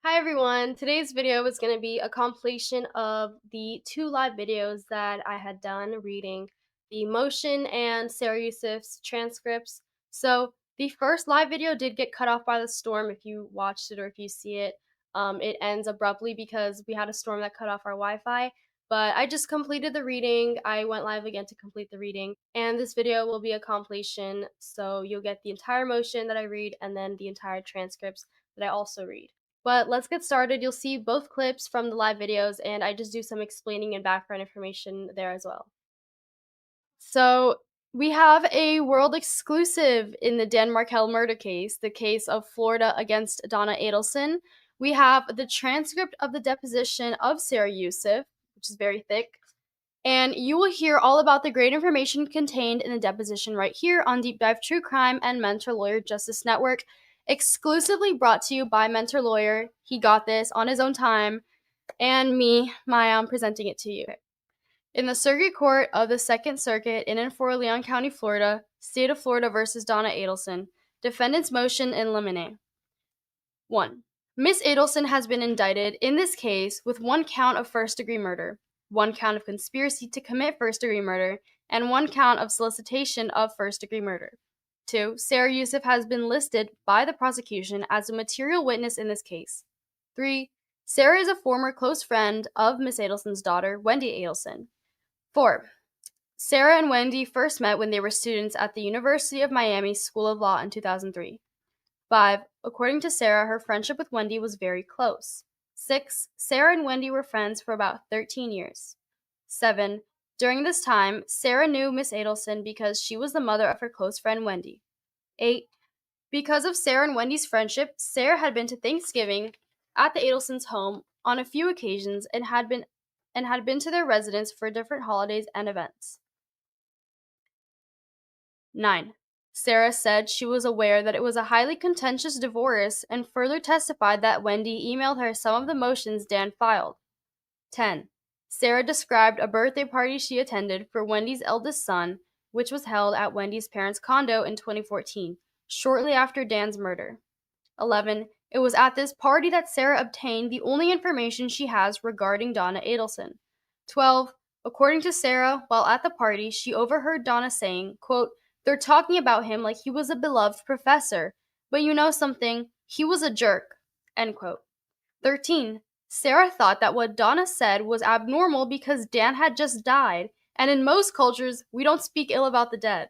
Hi everyone! Today's video is going to be a compilation of the 2 live videos that I had done reading the motion and Sara Yousuf's transcripts. So the first live video did get cut off by the storm if you watched it or if you see it. It ends abruptly because we had a storm that cut off our Wi-Fi. But I just completed the reading. I went live again to complete the reading. And this video will be a compilation, so you'll get the entire motion that I read and then the entire transcripts that I also read. But let's get started. You'll see both clips from the live videos, and I just do some explaining and background information there as well. So we have a world exclusive in the Dan Markel murder case, the case of Florida against Donna Adelson. We have the transcript of the deposition of Sara Yousuf, which is very thick. And you will hear all about the great information contained in the deposition right here on Deep Dive True Crime and Mentor Lawyer Justice Network, exclusively brought to you by Mentor Lawyer. He got this on his own time, and me, Maya, presenting it to you. In the Circuit Court of the 2nd Circuit in and for Leon County, Florida, State of Florida versus Donna Adelson, defendant's motion in limine. 1. Miss Adelson has been indicted in this case with 1 count of first-degree murder, 1 count of conspiracy to commit first-degree murder, and 1 count of solicitation of first-degree murder. 2. Sara Yousuf has been listed by the prosecution as a material witness in this case. 3. Sara is a former close friend of Miss Adelson's daughter, Wendi Adelson. 4. Sara and Wendy first met when they were students at the University of Miami School of Law in 2003. 5. According to Sara, her friendship with Wendy was very close. 6. Sara and Wendy were friends for about 13 years. 7. During this time, Sara knew Miss Adelson because she was the mother of her close friend Wendy. 8. Because of Sara and Wendy's friendship, Sara had been to Thanksgiving at the Adelsons' home on a few occasions and had been to their residence for different holidays and events. 9. Sara said she was aware that it was a highly contentious divorce and further testified that Wendy emailed her some of the motions Dan filed. 10. Sara described a birthday party she attended for Wendy's eldest son, which was held at Wendy's parents' condo in 2014, shortly after Dan's murder. 11. It was at this party that Sara obtained the only information she has regarding Donna Adelson. 12. According to Sara, while at the party, she overheard Donna saying, quote, "They're talking about him like he was a beloved professor, but you know something, he was a jerk," end quote. 13. Sara thought that what Donna said was abnormal because Dan had just died, and in most cultures, we don't speak ill about the dead.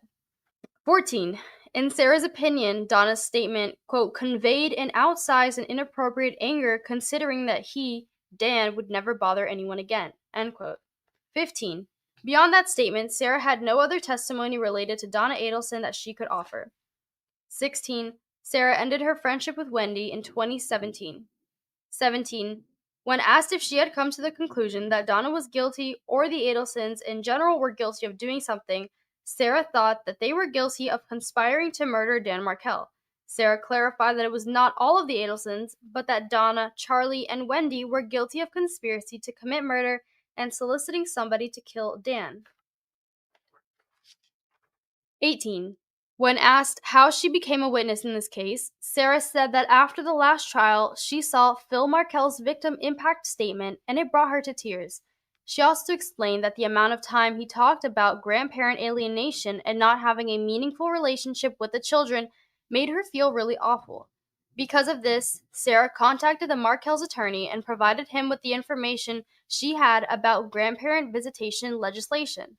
14. In Sara's opinion, Donna's statement, quote, conveyed an outsized and inappropriate anger considering that he, Dan, would never bother anyone again, end quote. 15. Beyond that statement, Sara had no other testimony related to Donna Adelson that she could offer. 16. Sara ended her friendship with Wendy in 2017. 17. When asked if she had come to the conclusion that Donna was guilty or the Adelsons in general were guilty of doing something, Sara thought that they were guilty of conspiring to murder Dan Markel. Sara clarified that it was not all of the Adelsons, but that Donna, Charlie, and Wendy were guilty of conspiracy to commit murder and soliciting somebody to kill Dan. 18. When asked how she became a witness in this case, Sara said that after the last trial, she saw Phil Markel's victim impact statement and it brought her to tears. She also explained that the amount of time he talked about grandparent alienation and not having a meaningful relationship with the children made her feel really awful. Because of this, Sara contacted the Markel's attorney and provided him with the information she had about grandparent visitation legislation.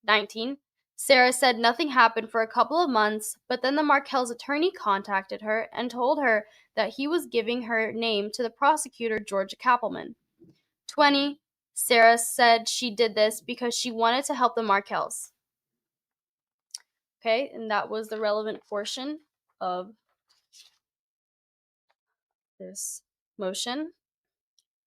19. Sara said nothing happened for a couple of months, but then the Markel's attorney contacted her and told her that he was giving her name to the prosecutor, Georgia Kappelman. 20. Sara said she did this because she wanted to help the Markels. Okay, and that was the relevant portion of this motion.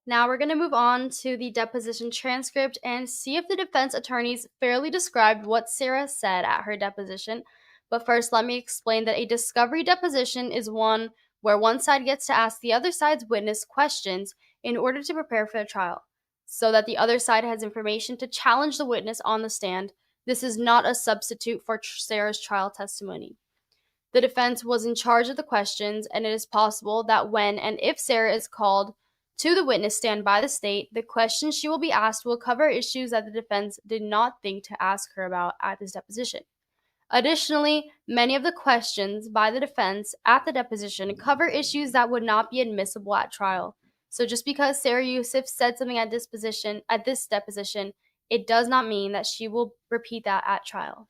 Now we're going to move on to the deposition transcript and see if the defense attorneys fairly described what Sara said at her deposition. But first, let me explain that a discovery deposition is one where one side gets to ask the other side's witness questions in order to prepare for the trial, so that the other side has information to challenge the witness on the stand. This is not a substitute for Sara's trial testimony. The defense was in charge of the questions, and it is possible that when and if Sara is called to the witness stand by the state, the questions she will be asked will cover issues that the defense did not think to ask her about at this deposition. Additionally, many of the questions by the defense at the deposition cover issues that would not be admissible at trial. So just because Sara Yousuf said something at this deposition, it does not mean that she will repeat that at trial.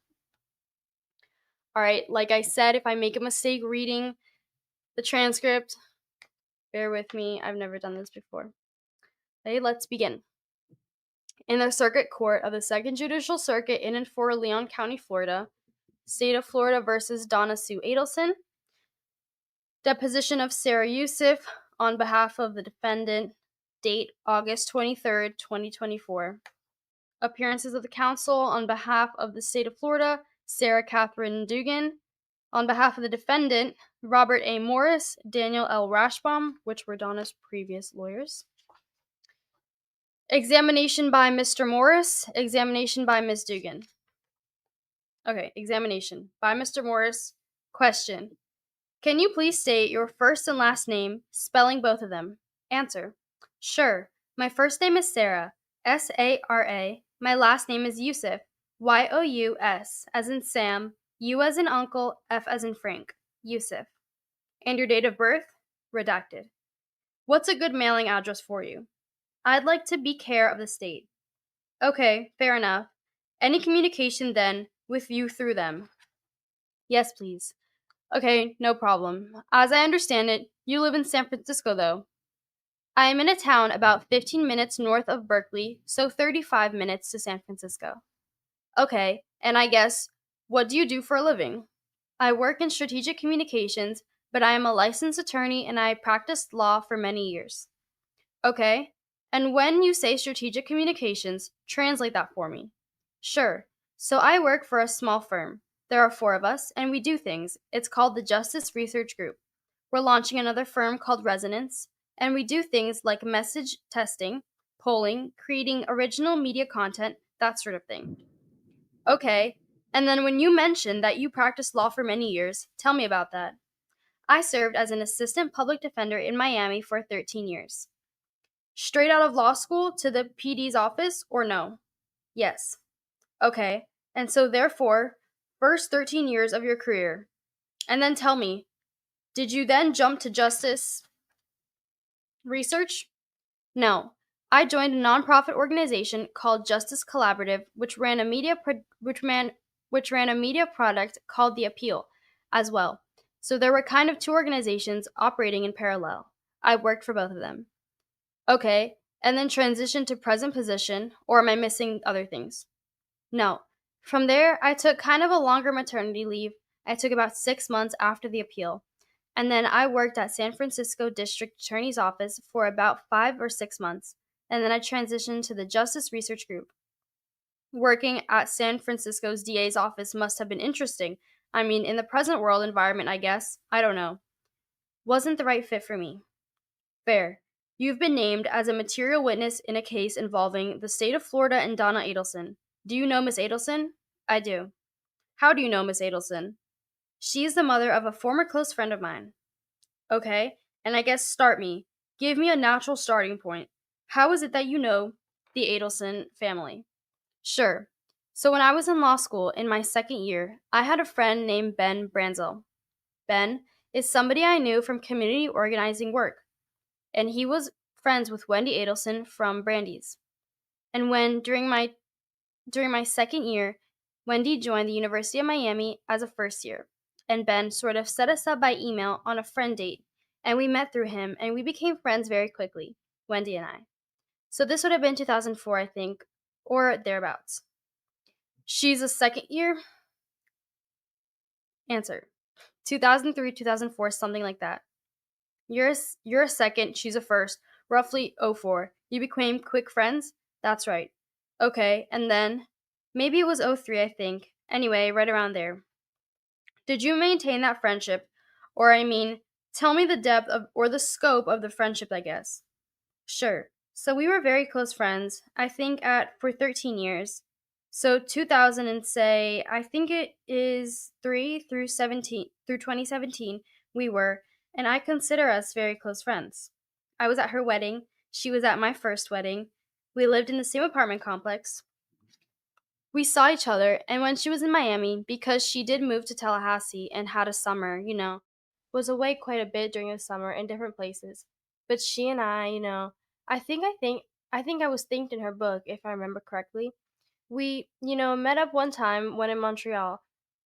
All right, like I said, if I make a mistake reading the transcript, bear with me. I've never done this before. Okay, let's begin. In the Circuit Court of the 2nd Judicial Circuit in and for Leon County, Florida, State of Florida versus Donna Sue Adelson. Deposition of Sara Yousuf on behalf of the defendant. Date August 23rd, 2024. Appearances of the counsel on behalf of the State of Florida, Sarah Catherine Dugan. On behalf of the defendant, Robert A. Morris, Daniel L. Rashbaum, which were Donna's previous lawyers. Examination by Mr. Morris. Examination by Ms. Dugan. Okay, examination by Mr. Morris. Question: can you please state your first and last name, spelling both of them? Answer: sure. My first name is Sara, S-A-R-A. My last name is Yousuf, Y-O-U-S, as in Sam, U as in uncle, F as in Frank, Yousuf. And your date of birth? Redacted. What's a good mailing address for you? I'd like to be care of the state. Okay, fair enough. Any communication then, with you through them? Yes, please. Okay, no problem. As I understand it, you live in San Francisco, though. I am in a town about 15 minutes north of Berkeley, so 35 minutes to San Francisco. Okay, and I guess, what do you do for a living? I work in strategic communications, but I am a licensed attorney and I practiced law for many years. Okay, and when you say strategic communications, translate that for me. Sure. So I work for a small firm. There are 4 of us, and we do things. It's called the Justice Research Group. We're launching another firm called Resonance, and we do things like message testing, polling, creating original media content, that sort of thing. Okay, and then when you mentioned that you practiced law for many years, tell me about that. I served as an assistant public defender in Miami for 13 years. Straight out of law school to the PD's office, or no? Yes. Okay, and so therefore, first 13 years of your career. And then tell me, did you then jump to justice research? No. I joined a nonprofit organization called Justice Collaborative, which ran a media product called The Appeal as well. So there were kind of 2 organizations operating in parallel. I worked for both of them. Okay, and then transitioned to present position, or am I missing other things? No. From there, I took kind of a longer maternity leave. I took about 6 months after the appeal. And then I worked at San Francisco District Attorney's Office for about 5 or 6 months. And then I transitioned to the Justice Research Group. Working at San Francisco's DA's office must have been interesting. I mean, in the present world environment, I guess. I don't know. Wasn't the right fit for me. Fair. You've been named as a material witness in a case involving the state of Florida and Donna Adelson. Do you know Miss Adelson? I do. How do you know Miss Adelson? She is the mother of a former close friend of mine. Okay, and I guess start me. Give me a natural starting point. How is it that you know the Adelson family? Sure. So when I was in law school in my 2nd year, I had a friend named Ben Branzel. Ben is somebody I knew from community organizing work, and he was friends with Wendi Adelson from Brandy's. And when during my 2nd year, Wendy joined the University of Miami as a first year, and Ben sort of set us up by email on a friend date, and we met through him, and we became friends very quickly, Wendy and I. So this would have been 2004, I think, or thereabouts. She's a 2nd year? Answer: 2003, 2004, something like that. You're a 2nd, she's a 1st, roughly 04. You became quick friends? That's right. Okay, and then, maybe it was 03, I think. Anyway, right around there. Did you maintain that friendship? Or, I mean, tell me the depth of, or the scope of the friendship, I guess. Sure. So we were very close friends, I think for 13 years. So 2000 and say, I think it is 3 through 17 through 2017 we were, and I consider us very close friends. I was at her wedding, she was at my first wedding. We lived in the same apartment complex. We saw each other, and when she was in Miami, because she did move to Tallahassee and had a summer, was away quite a bit during the summer in different places. But she and I think I was thanked in her book, if I remember correctly. We, met up one time when in Montreal.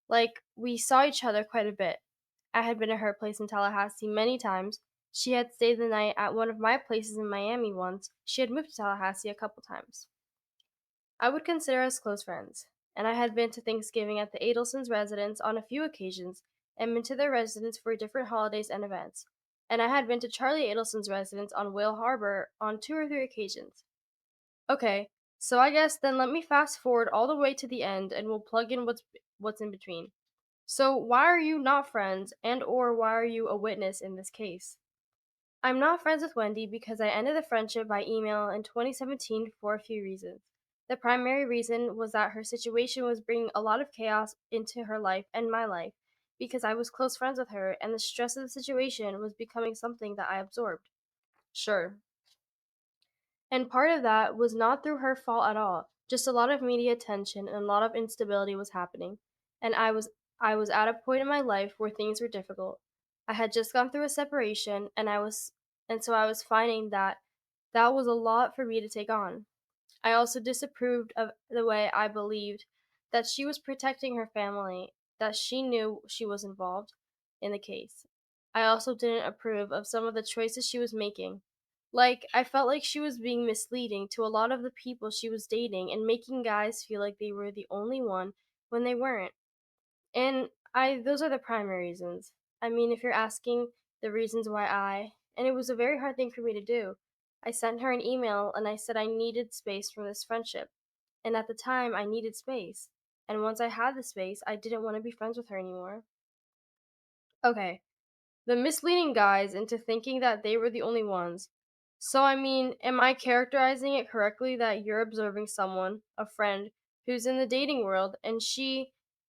Like, we saw each other quite a bit. I had been to her place in Tallahassee many times. She had stayed the night at one of my places in Miami once. She had moved to Tallahassee a couple times. I would consider us close friends, and I had been to Thanksgiving at the Adelsons' residence on a few occasions, and been to their residence for different holidays and events. And I had been to Charlie Adelson's residence on Whale Harbor on 2 or 3 occasions. Okay, so I guess then let me fast forward all the way to the end and we'll plug in what's in between. So why are you not friends and or why are you a witness in this case? I'm not friends with Wendy because I ended the friendship by email in 2017 for a few reasons. The primary reason was that her situation was bringing a lot of chaos into her life and my life because I was close friends with her and the stress of the situation was becoming something that I absorbed. Sure. And part of that was not through her fault at all. Just a lot of media attention and a lot of instability was happening. And I was at a point in my life where things were difficult. I had just gone through a separation and so I was finding that that was a lot for me to take on. I also disapproved of the way I believed that she was protecting her family, that she knew she was involved in the case. I also didn't approve of some of the choices she was making. Like, I felt like she was being misleading to a lot of the people she was dating and making guys feel like they were the only one when they weren't. And those are the primary reasons. I mean, if you're asking the reasons why and it was a very hard thing for me to do. I sent her an email and I said I needed space from this friendship. And at the time, I needed space. And once I had the space, I didn't want to be friends with her anymore. Okay, the misleading guys into thinking that they were the only ones. So, I mean, am I characterizing it correctly that you're observing someone, a friend, who's in the dating world, and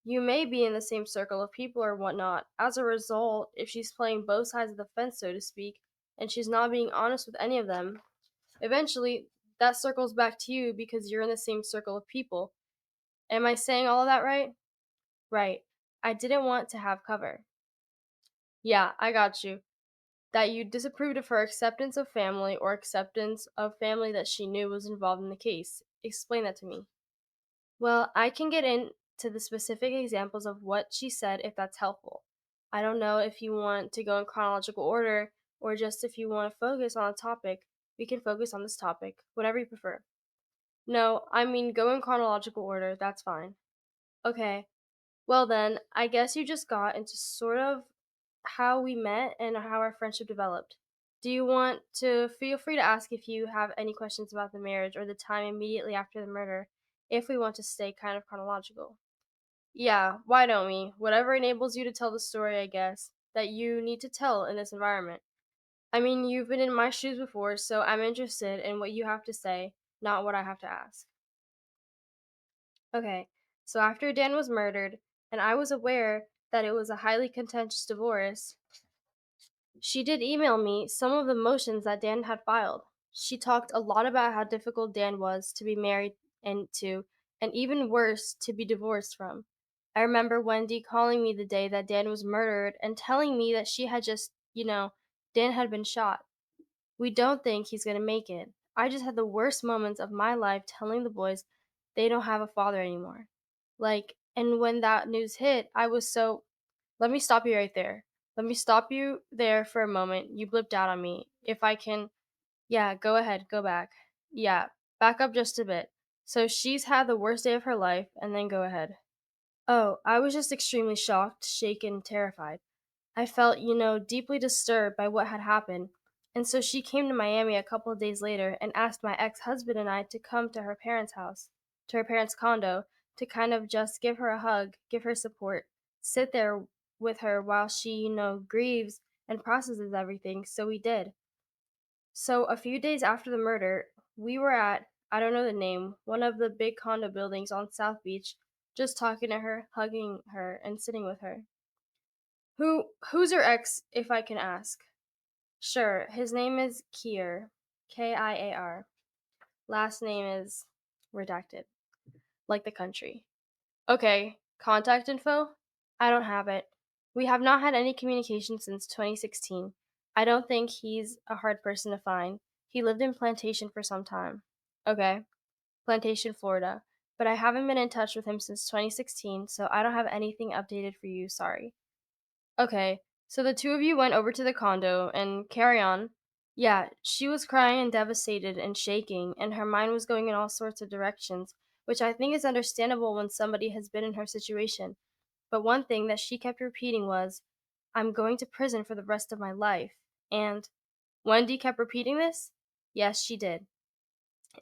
you may be in the same circle of people or whatnot. As a result, if she's playing both sides of the fence, so to speak, and she's not being honest with any of them, eventually that circles back to you because you're in the same circle of people. Am I saying all of that right? Right. I didn't want to have cover. Yeah, I got you. That you disapproved of her acceptance of family or acceptance of family that she knew was involved in the case. Explain that to me. Well, I can get into the specific examples of what she said if that's helpful. I don't know if you want to go in chronological order or just if you want to focus on a topic, we can focus on this topic, whatever you prefer. No, I mean go in chronological order, that's fine. Okay, well then, I guess you just got into sort of how we met and how our friendship developed. Do you want to feel free to ask if you have any questions about the marriage or the time immediately after the murder, if we want to stay kind of chronological? Yeah, why don't we? Whatever enables you to tell the story, I guess, that you need to tell in this environment. I mean, you've been in my shoes before, so I'm interested in what you have to say, not what I have to ask. Okay, so after Dan was murdered, and I was aware that it was a highly contentious divorce, she did email me some of the motions that Dan had filed. She talked a lot about how difficult Dan was to be married and even worse, to be divorced from. I remember Wendy calling me the day that Dan was murdered and telling me that she had just, Dan had been shot. We don't think he's gonna make it. I just had the worst moments of my life telling the boys they don't have a father anymore. And when that news hit, I was so. Let me stop you right there. Let me stop you there for a moment. You blipped out on me. If I can. Yeah, go ahead, go back. Yeah, back up just a bit. So she's had the worst day of her life, and then go ahead. Oh, I was just extremely shocked, shaken, terrified. I felt, deeply disturbed by what had happened. And so she came to Miami a couple of days later and asked my ex husband and I to come to her parents' house, to her parents' condo, to kind of just give her a hug, give her support, sit there with her while she, grieves and processes everything. So we did. So a few days after the murder, we were at I don't know the name, one of the big condo buildings on South Beach, just talking to her, hugging her, and sitting with her. Who's your ex, if I can ask? Sure, his name is Kier. Kiar. Last name is redacted, like the country. Okay, contact info? I don't have it. We have not had any communication since 2016. I don't think he's a hard person to find. He lived in Plantation for some time. Okay, Plantation, Florida. But I haven't been in touch with him since 2016, so I don't have anything updated for you, sorry. Okay, so the two of you went over to the condo and carry on. Yeah, she was crying and devastated and shaking, and her mind was going in all sorts of directions, which I think is understandable when somebody has been in her situation. But one thing that she kept repeating was, I'm going to prison for the rest of my life. And Wendy kept repeating this? Yes, she did.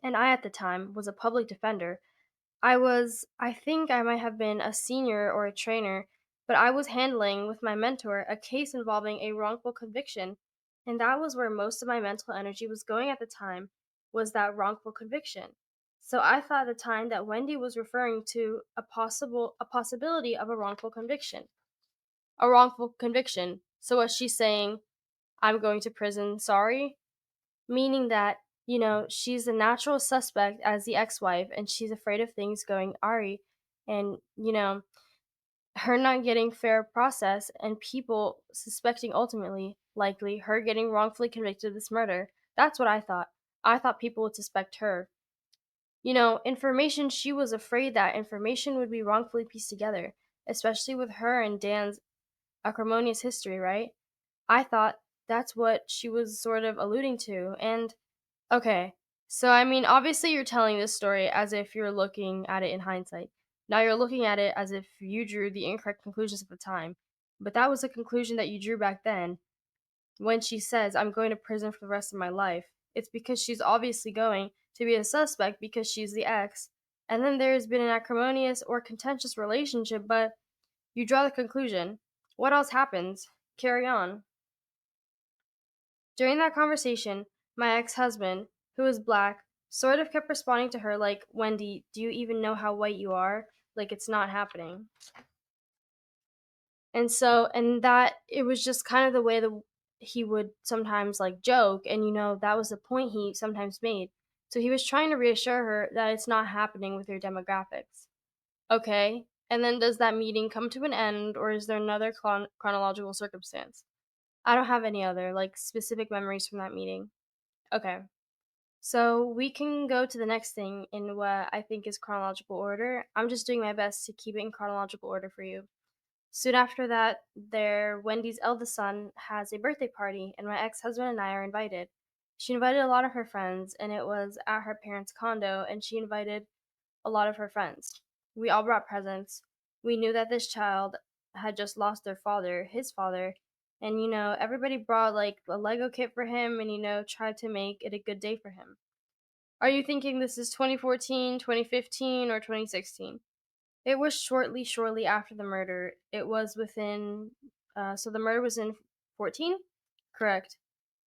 And I, at the time, was a public defender. I think I might have been a senior or a trainer, but I was handling with my mentor a case involving a wrongful conviction. And that was where most of my mental energy was going at the time, was that wrongful conviction. So I thought at the time that Wendy was referring to a possibility of a wrongful conviction. A wrongful conviction. So was she saying, I'm going to prison, sorry? Meaning that, she's the natural suspect as the ex-wife and she's afraid of things going awry and, her not getting fair process and people suspecting ultimately, likely, her getting wrongfully convicted of this murder. That's what I thought. I thought people would suspect her. Information she was afraid that information would be wrongfully pieced together, especially with her and Dan's acrimonious history, right? I thought that's what she was sort of alluding to. And okay. So, I mean, obviously, you're telling this story as if you're looking at it in hindsight. Now you're looking at it as if you drew the incorrect conclusions at the time. But that was a conclusion that you drew back then when she says, I'm going to prison for the rest of my life. It's because she's obviously going to be a suspect because she's the ex. And then there's been an acrimonious or contentious relationship, but you draw the conclusion. What else happens? Carry on. During that conversation, my ex husband, who is black, sort of kept responding to her like, Wendy, do you even know how white you are? Like, it's not happening. And that it was just kind of the way that he would sometimes like joke, and that was the point he sometimes made. So he was trying to reassure her that it's not happening with your demographics. Okay. And then does that meeting come to an end, or is there another chronological circumstance? I don't have any other like specific memories from that meeting. Okay. So we can go to the next thing in what I think is chronological order. I'm just doing my best to keep it in chronological order for you. Soon after that, Wendy's eldest son has a birthday party, and my ex-husband and I are invited. She invited a lot of her friends, and it was at her parents' condo, and she invited a lot of her friends. We all brought presents. We knew that this child had just lost their father, his father, and everybody brought like a Lego kit for him and tried to make it a good day for him. Are you thinking this is 2014, 2015, or 2016? It was shortly after the murder. It was within, so the murder was in 14? Correct.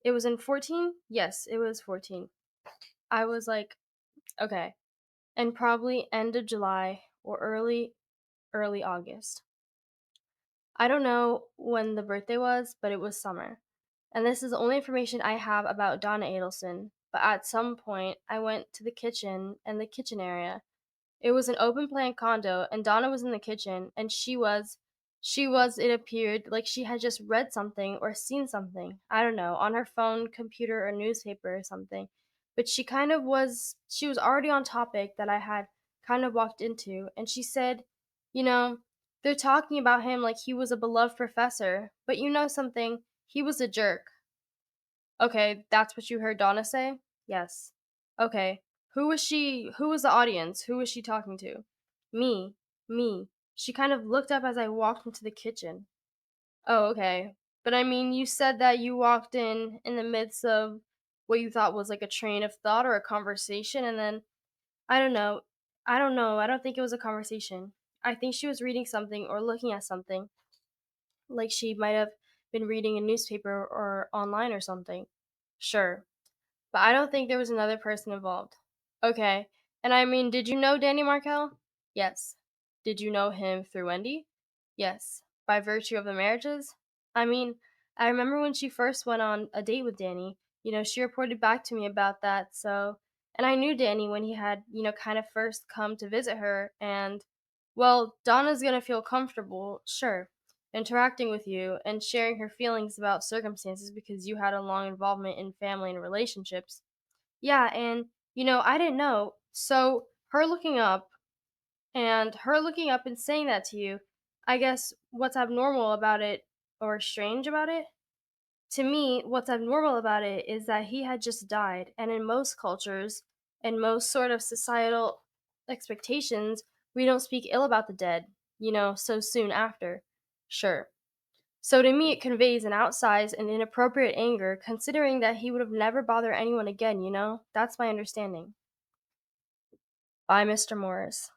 It was in 14? Yes, it was 14. I was like, okay. And probably end of July or early August. I don't know when the birthday was, but it was summer. And this is the only information I have about Donna Adelson. But at some point, I went to the kitchen and the kitchen area. It was an open plan condo, and Donna was in the kitchen, and it appeared like she had just read something or seen something. I don't know, on her phone, computer, or newspaper or something. But she was already on topic that I had kind of walked into, and she said, you know, they're talking about him like he was a beloved professor, but you know something? He was a jerk. Okay, that's what you heard Donna say? Yes. Okay. Who was she? Who was the audience? Who was she talking to? Me. Me. She kind of looked up as I walked into the kitchen. Oh, okay. But I mean, you said that you walked in the midst of what you thought was like a train of thought or a conversation, and then I don't know. I don't know. I don't think it was a conversation. I think she was reading something or looking at something, like she might have been reading a newspaper or online or something. Sure. But I don't think there was another person involved. Okay. And I mean, did you know Danny Markel? Yes. Did you know him through Wendy? Yes. By virtue of the marriages? I mean, I remember when she first went on a date with Danny, she reported back to me about that. So, and I knew Danny when he had, kind of first come to visit her. And, well, Donna's gonna feel comfortable, sure, interacting with you and sharing her feelings about circumstances because you had a long involvement in family and relationships. Yeah, and I didn't know. So her looking up and saying that to you, I guess what's abnormal about it or strange about it? To me, what's abnormal about it is that he had just died, and in most cultures and most sort of societal expectations, we don't speak ill about the dead, so soon after. Sure. So to me, it conveys an outsized and inappropriate anger, considering that he would have never bothered anyone again. That's my understanding. By Mr. Morris.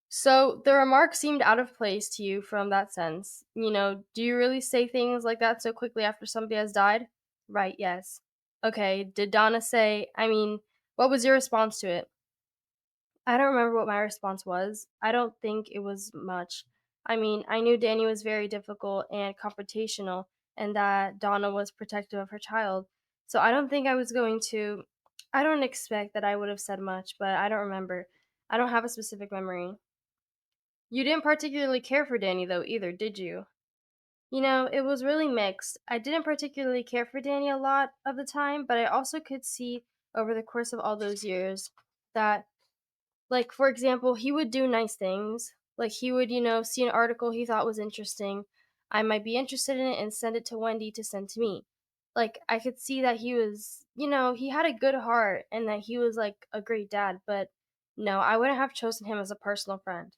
So the remark seemed out of place to you from that sense. Do you really say things like that so quickly after somebody has died? Right, yes. Okay, did Donna say, I mean, what was your response to it? I don't remember what my response was. I don't think it was much. I mean, I knew Danny was very difficult and confrontational, and that Donna was protective of her child. So I don't think I was going to. I don't expect that I would have said much, but I don't remember. I don't have a specific memory. You didn't particularly care for Danny, though, either, did you? It was really mixed. I didn't particularly care for Danny a lot of the time, but I also could see over the course of all those years that, like, for example, he would do nice things. Like, he would, see an article he thought was interesting. I might be interested in it and send it to Wendy to send to me. Like, I could see that he was, he had a good heart and that he was, like, a great dad, but no, I wouldn't have chosen him as a personal friend.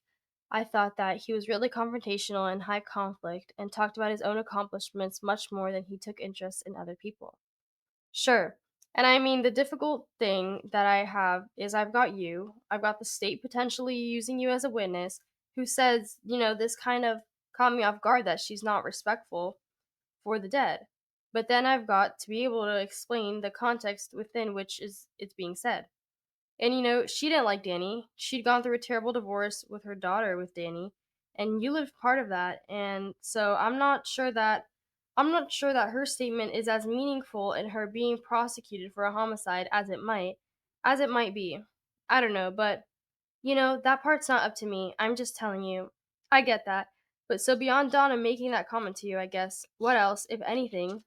I thought that he was really confrontational and high conflict and talked about his own accomplishments much more than he took interest in other people. Sure. And I mean, the difficult thing that I have is I've got the state potentially using you as a witness who says, this kind of caught me off guard that she's not respectful for the dead. But then I've got to be able to explain the context within which is it's being said. And she didn't like Danny. She'd gone through a terrible divorce with her daughter with Danny, and you lived part of that. And so I'm not sure that her statement is as meaningful in her being prosecuted for a homicide as it might be. I don't know, but that part's not up to me. I'm just telling you. I get that. But so beyond Donna making that comment to you, I guess, what else, if anything,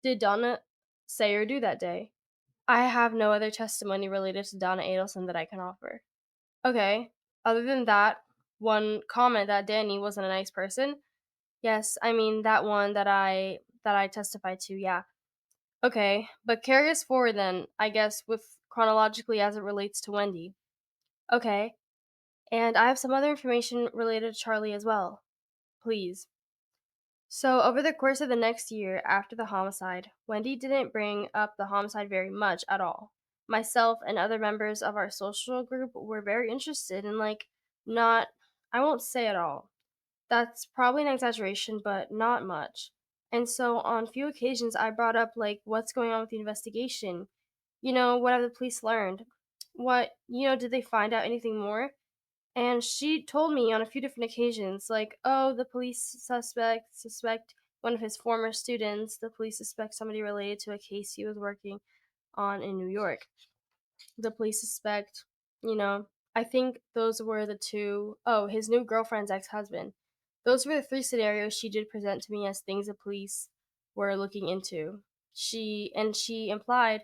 did Donna say or do that day? I have no other testimony related to Donna Adelson that I can offer. Okay. Other than that, one comment that Danny wasn't a nice person. Yes, I mean that one that I testified to, yeah. Okay, but carry us forward then, I guess, with chronologically as it relates to Wendy. Okay. And I have some other information related to Charlie as well. Please. So, over the course of the next year after the homicide, Wendy didn't bring up the homicide very much at all. Myself and other members of our social group were very interested in, like, not, I won't say at all. That's probably an exaggeration, but not much. And so, on few occasions, I brought up, like, what's going on with the investigation? What have the police learned? Did they find out anything more? And she told me on a few different occasions, like, oh, the police suspect one of his former students. The police suspect somebody related to a case he was working on in New York. The police suspect, you know, I think those were the two, oh, his new girlfriend's ex husband. Those were the three scenarios she did present to me as things the police were looking into. She implied,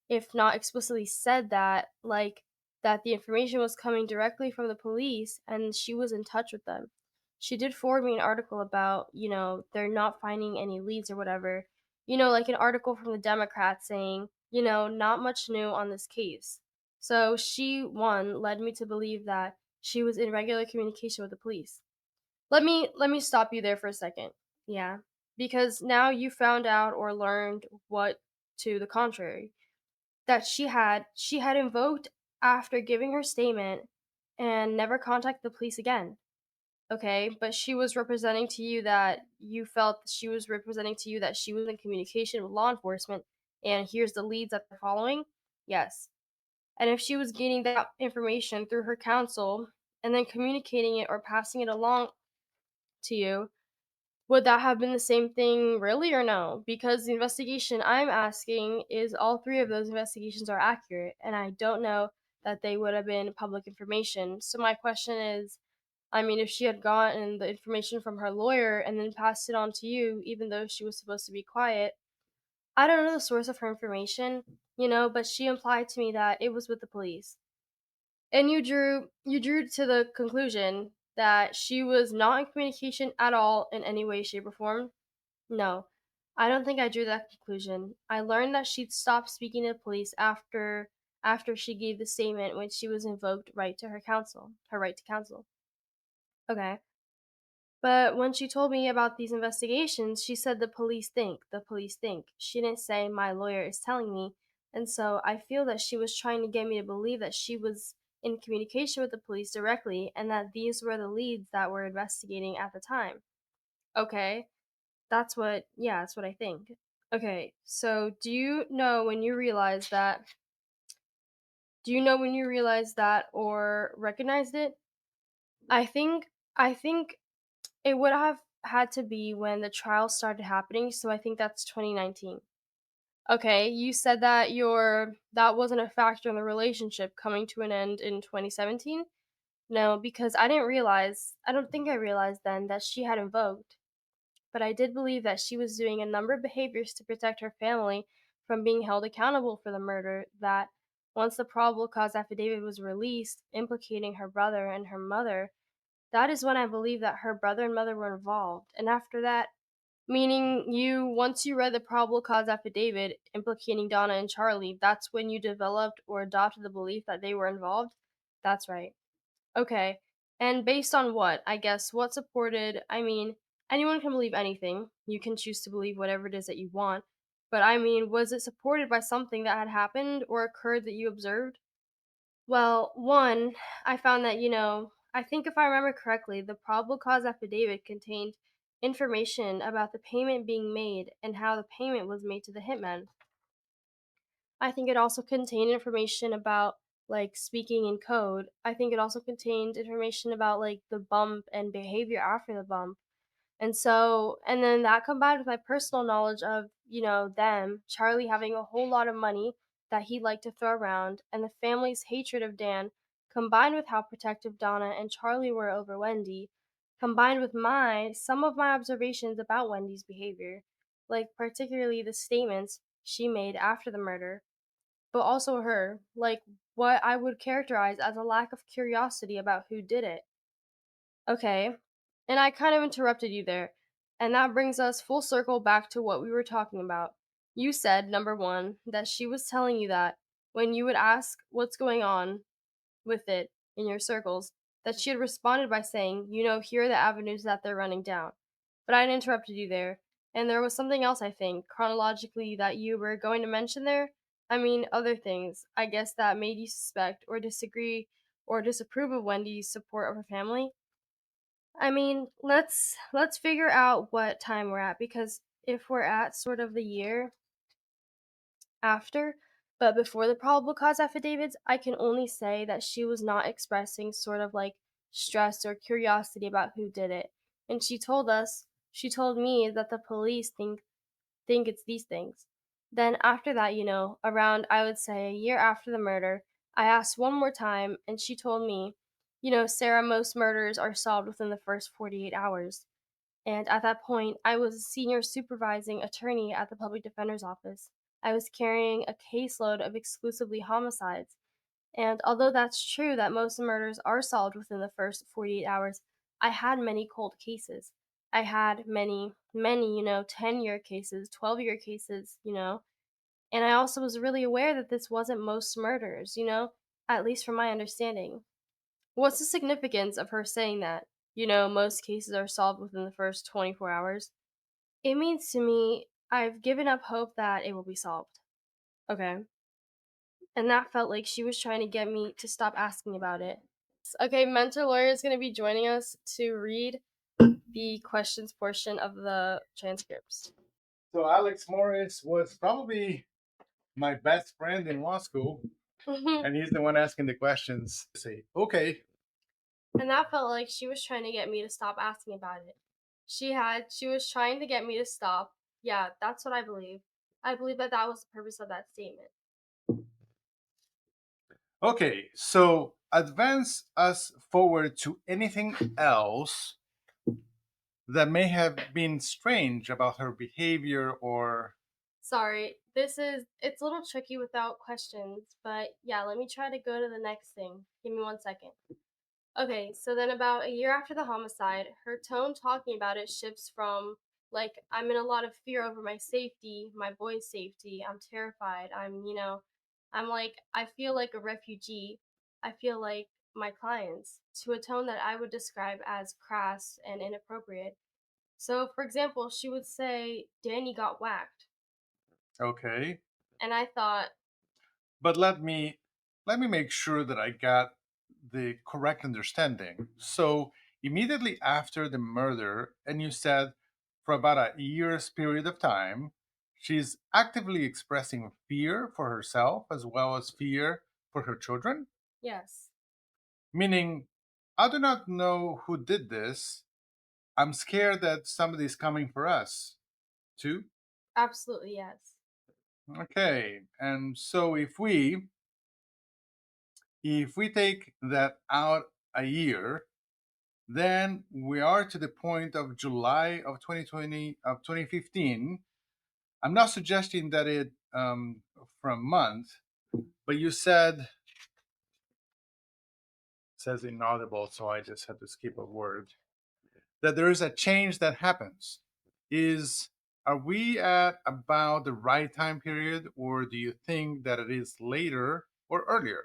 if not explicitly said that, like, that the information was coming directly from the police and she was in touch with them. She did forward me an article about, they're not finding any leads or whatever. Like an article from the Democrats saying, not much new on this case. So she, one, led me to believe that she was in regular communication with the police. Let me stop you there for a second. Yeah. Because now you found out or learned what to the contrary that she had invoked after giving her statement and never contacted the police again. Okay, but she was representing to you that you felt that she was representing to you that she was in communication with law enforcement and here's the leads that they're following. Yes. And if she was gaining that information through her counsel and then communicating it or passing it along to you, would that have been the same thing really or no? Because the investigation I'm asking is all three of those investigations are accurate, and I don't know that they would have been public information. So my question is, I mean, if she had gotten the information from her lawyer and then passed it on to you, even though she was supposed to be quiet, I don't know the source of her information, but she implied to me that it was with the police. And you drew to the conclusion that she was not in communication at all in any way, shape, or form? No. I don't think I drew that conclusion. I learned that she'd stopped speaking to the police after she gave the statement when she was invoked her right to counsel. Okay. But when she told me about these investigations, she said the police think. She didn't say my lawyer is telling me. And so I feel that she was trying to get me to believe that she was in communication with the police directly and that these were the leads that were investigating at the time. Okay. That's what I think. Okay. So do you know when you realized that or recognized it? I think it would have had to be when the trial started happening, so I think that's 2019. Okay, you said that that wasn't a factor in the relationship coming to an end in 2017? No, because I don't think I realized then that she had invoked, but I did believe that she was doing a number of behaviors to protect her family from being held accountable for the murder, that once the probable cause affidavit was released implicating her brother and her mother, that is when I believed that her brother and mother were involved. And after that, meaning once you read the probable cause affidavit implicating Donna and Charlie, that's when you developed or adopted the belief that they were involved? That's right. Okay. And based on what? I guess what supported, I mean, anyone can believe anything. You can choose to believe whatever it is that you want. But I mean, was it supported by something that had happened or occurred that you observed? Well, one, I found that, I think if I remember correctly, the probable cause affidavit contained information about the payment being made and how the payment was made to the hitman. I think it also contained information about like speaking in code. I think it also contained information about like the bump and behavior after the bump. And then that combined with my personal knowledge of, them, Charlie having a whole lot of money that he liked to throw around, and the family's hatred of Dan, combined with how protective Donna and Charlie were over Wendy, combined with some of my observations about Wendy's behavior, like particularly the statements she made after the murder, but also her, like what I would characterize as a lack of curiosity about who did it. Okay. And I kind of interrupted you there. And that brings us full circle back to what we were talking about. You said, number one, that she was telling you that when you would ask what's going on with it in your circles, that she had responded by saying, here are the avenues that they're running down. But I interrupted you there. And there was something else, I think, chronologically, that you were going to mention there. I mean, other things, I guess, that made you suspect or disagree or disapprove of Wendy's support of her family. I mean, let's figure out what time we're at, because if we're at sort of the year after, but before the probable cause affidavits, I can only say that she was not expressing sort of like stress or curiosity about who did it. And she told me that the police think it's these things. Then after that, around I would say a year after the murder, I asked one more time and she told me, Sarah, most murders are solved within the first 48 hours. And at that point, I was a senior supervising attorney at the public defender's office. I was carrying a caseload of exclusively homicides. And although that's true that most murders are solved within the first 48 hours, I had many cold cases. I had many, 10-year cases, 12-year cases, And I also was really aware that this wasn't most murders, at least from my understanding. What's the significance of her saying that? Most cases are solved within the first 24 hours. It means to me, I've given up hope that it will be solved. Okay. And that felt like she was trying to get me to stop asking about it. Okay, mentor lawyer is going to be joining us to read the questions portion of the transcripts. So Alex Morris was probably my best friend in law school, and he's the one asking the questions. Say, okay. And that felt like she was trying to get me to stop asking about it. She was trying to get me to stop. Yeah, that's what I believe. I believe that that was the purpose of that statement. Okay, so advance us forward to anything else that may have been strange about her behavior or. Sorry, it's a little tricky without questions, but yeah, let me try to go to the next thing. Give me 1 second. Okay, so then about a year after the homicide, her tone talking about it shifts from like, I'm in a lot of fear over my safety, my boy's safety, I'm terrified, I'm like, I feel like a refugee, I feel like my clients, to a tone that I would describe as crass and inappropriate. So, for example, she would say, Danny got whacked. Okay. And I thought, but let me make sure that I got the correct understanding. So immediately after the murder, and you said for about a year's period of time, she's actively expressing fear for herself as well as fear for her children. Yes. Meaning, I do not know who did this. I'm scared that somebody's coming for us, too. Absolutely, yes. Okay, and so if we take that out a year, then we are to the point of July of 2020 of 2015. I'm not suggesting that it from month, but you says inaudible, so I just had to skip a word. That there is a change that happens. Is Are we at about the right time period, or do you think that it is later or earlier?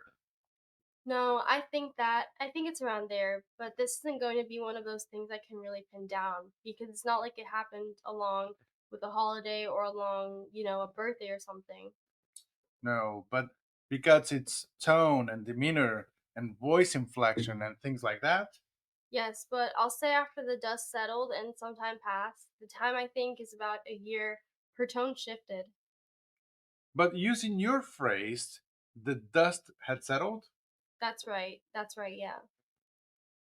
No, I think it's around there, but this isn't going to be one of those things I can really pin down because it's not like it happened along with a holiday or along, a birthday or something. No, but because it's tone and demeanor and voice inflection and things like that. Yes, but I'll say after the dust settled and some time passed, the time I think is about a year, her tone shifted. But using your phrase, the dust had settled? That's right. That's right, yeah.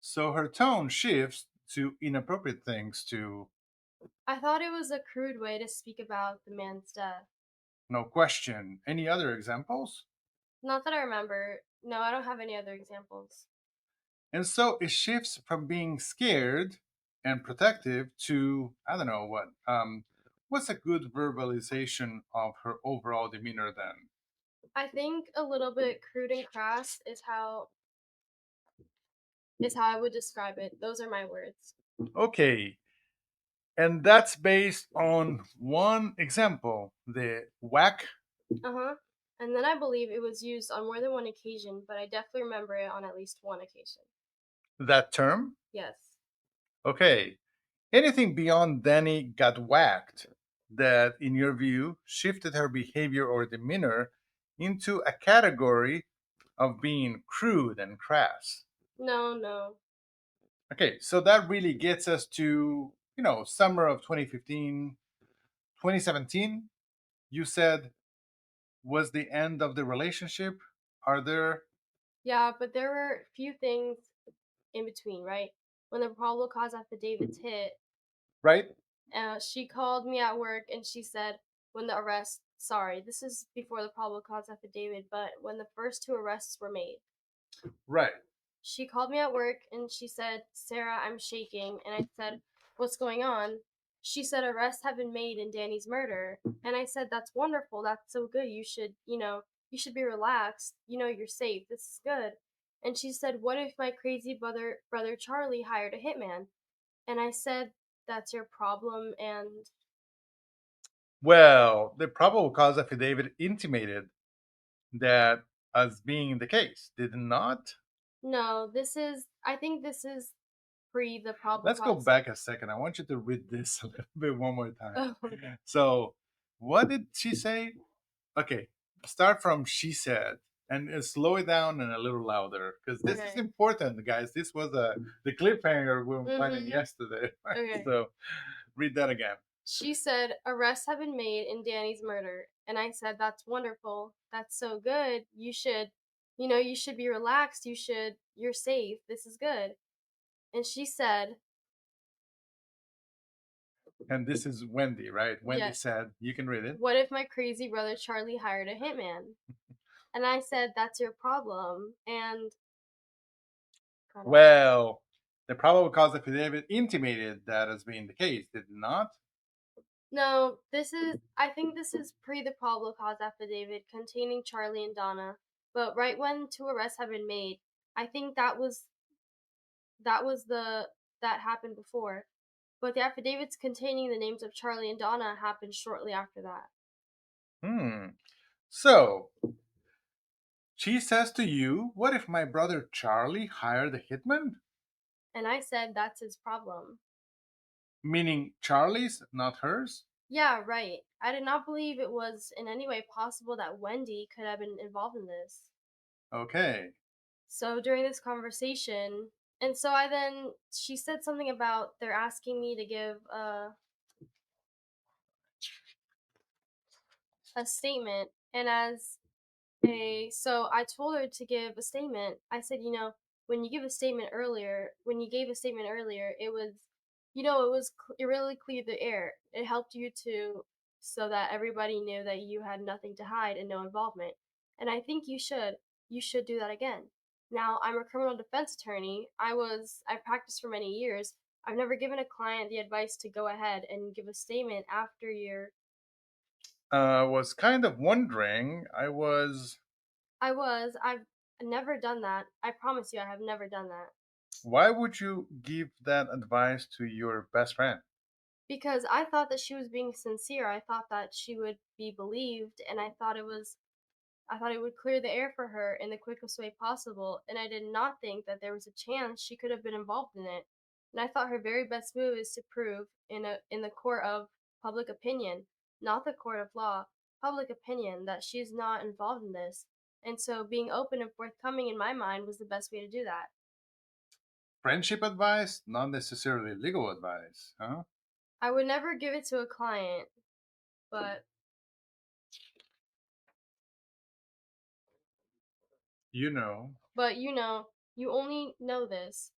So her tone shifts to inappropriate things to. I thought it was a crude way to speak about the man's death. No question. Any other examples? Not that I remember. No, I don't have any other examples. And so it shifts from being scared and protective to, I don't know what. What's a good verbalization of her overall demeanor then? I think a little bit crude and crass is how I would describe it. Those are my words. Okay, and that's based on one example, the whack. Uh-huh. And then I believe it was used on more than one occasion, but I definitely remember it on at least one occasion. That term? Yes. Okay. Anything beyond Danny got whacked that, in your view, shifted her behavior or demeanor into a category of being crude and crass? No, no. Okay, so that really gets us to, summer of 2015, 2017. You said was the end of the relationship. Are there. Yeah, but there were few things in between, right? When the probable cause affidavits hit, right? She called me at work and she said, when the arrest, sorry, this is before the probable cause affidavit, but when the first two arrests were made, right. She called me at work and she said, Sarah, I'm shaking. And I said, what's going on? She said, arrests have been made in Danny's murder. And I said, that's wonderful. That's so good. You should be relaxed. You're safe. This is good. And she said, what if my crazy brother Charlie hired a hitman? And I said, that's your problem. And well, the probable cause affidavit intimated that as being the case, did it not? No, I think this is pre the probable Let's go back a second. I want you to read this a little bit one more time. Oh, okay. So, what did she say? Okay, start from she said and slow it down and a little louder because this is important, guys. This was the cliffhanger we were finding yesterday. Okay. So, read that again. She said, arrests have been made in Danny's murder, And I said, "That's wonderful. That's so good. You should be relaxed. You're safe. This is good." And she said, And this is Wendy, right? Wendy "Yeah, said, you can read it. what if my crazy brother Charlie hired a hitman?" And I said, "That's your problem." And kind of, Well, the probable cause affidavit intimated that as being the case, did it not? no, I think this is pre the probable cause affidavit containing Charlie and Donna. But right when two arrests had been made, I think that happened before. But the affidavits containing the names of Charlie and Donna happened shortly after that. Hmm. So, she says to you, what if my brother Charlie hired a hitman? And I said that's his problem. Meaning Charlie's, not hers? Yeah, right. I did not believe it was in any way possible that Wendy could have been involved in this. Okay. So during this conversation, and so I then she said something about they're asking me to give a statement, and so I told her to give a statement. I said, when you gave a statement earlier, it really cleared the air. It helped you to so that everybody knew that you had nothing to hide and no involvement. And I think you should do that again. Now, I'm a criminal defense attorney. I practiced for many years. I've never given a client the advice to go ahead and give a statement after you're Was kind of wondering, I've never done that. I promise you, I have never done that. why would you give that advice to your best friend? Because I thought that she was being sincere. I thought that she would be believed, and I thought it would clear the air for her in the quickest way possible, and I did not think that there was a chance she could have been involved in it. And I thought her very best move is to prove in the court of public opinion, not the court of law, public opinion that she's not involved in this. And so being open and forthcoming in my mind was the best way to do that. Friendship advice, not necessarily legal advice, huh? I would never give it to a client, but You know, but you only know this.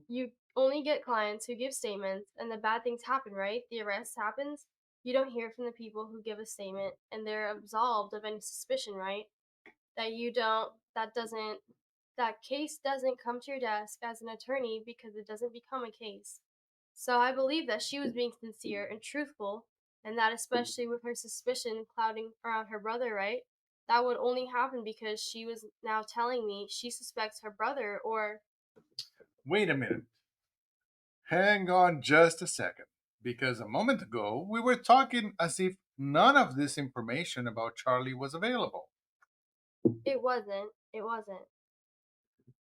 You only get clients who give statements and the bad things happen, right? The arrest happens. You don't hear from the people who give a statement and they're absolved of any suspicion, right? That you don't that doesn't that case doesn't come to your desk as an attorney because it doesn't become a case. So I believe that she was being sincere and truthful, and that especially with her suspicion clouding around her brother, right? That would only happen because she was now telling me she suspects her brother or wait a minute. Hang on just a second. Because a moment ago, we were talking as if none of this information about Charlie was available. it wasn't. It wasn't.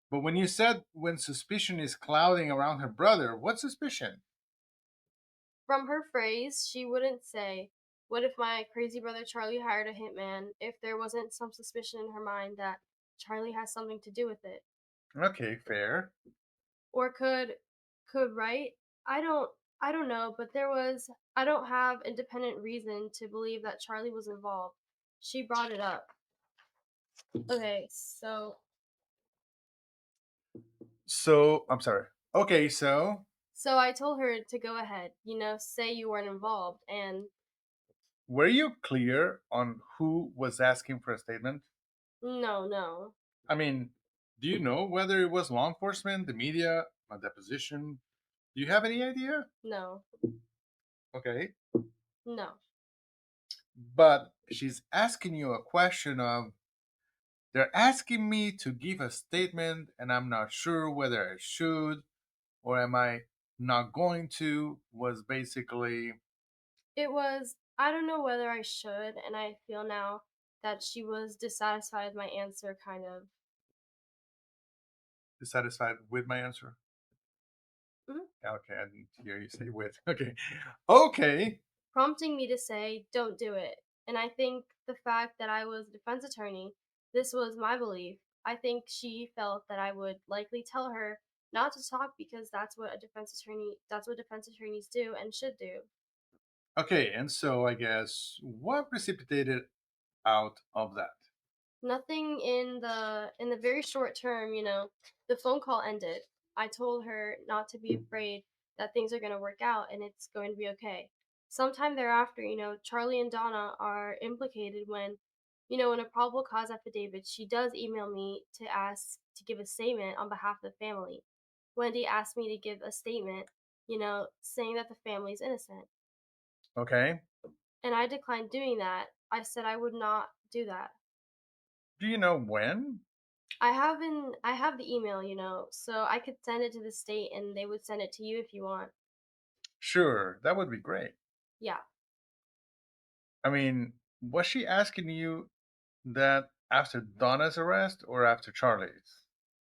But when you said when suspicion is clouding around her brother, what suspicion? From her phrase, she wouldn't say, "What if my crazy brother Charlie hired a hitman?" if there wasn't some suspicion in her mind that Charlie has something to do with it. Okay, fair. Or could right? I don't I don't know, but I don't have independent reason to believe that Charlie was involved. She brought it up. Okay, I'm sorry. Okay, so I told her to go ahead, say you weren't involved and were you clear on who was asking for a statement? no, no. I mean, do you know whether it was law enforcement, the media, a deposition? Do you have any idea? No. Okay. No. But she's asking you a question of they're asking me to give a statement and I'm not sure whether I should or am I not going to was basically I don't know whether I should, and I feel now that she was dissatisfied with my answer, kind of. dissatisfied with my answer. Mhm. Okay, I didn't hear you say with. Okay. Okay. Prompting me to say, "Don't do it." And I think the fact that I was a defense attorney, this was my belief. I think she felt that I would likely tell her not to talk because that's what defense attorneys do and should do. Okay, and so I guess what precipitated out of that? Nothing in the very short term, the phone call ended. I told her not to be afraid, that things are going to work out and it's going to be okay. Sometime thereafter, Charlie and Donna are implicated when, in a probable cause affidavit, she does email me to ask to give a statement on behalf of the family. Wendy asked me to give a statement, saying that the family is innocent. Okay. And I declined doing that. I said I would not do that. Do you know when? I have the email, so I could send it to the state and they would send it to you if you want. Sure, that would be great. Yeah. I mean, was she asking you that after Donna's arrest or after Charlie's?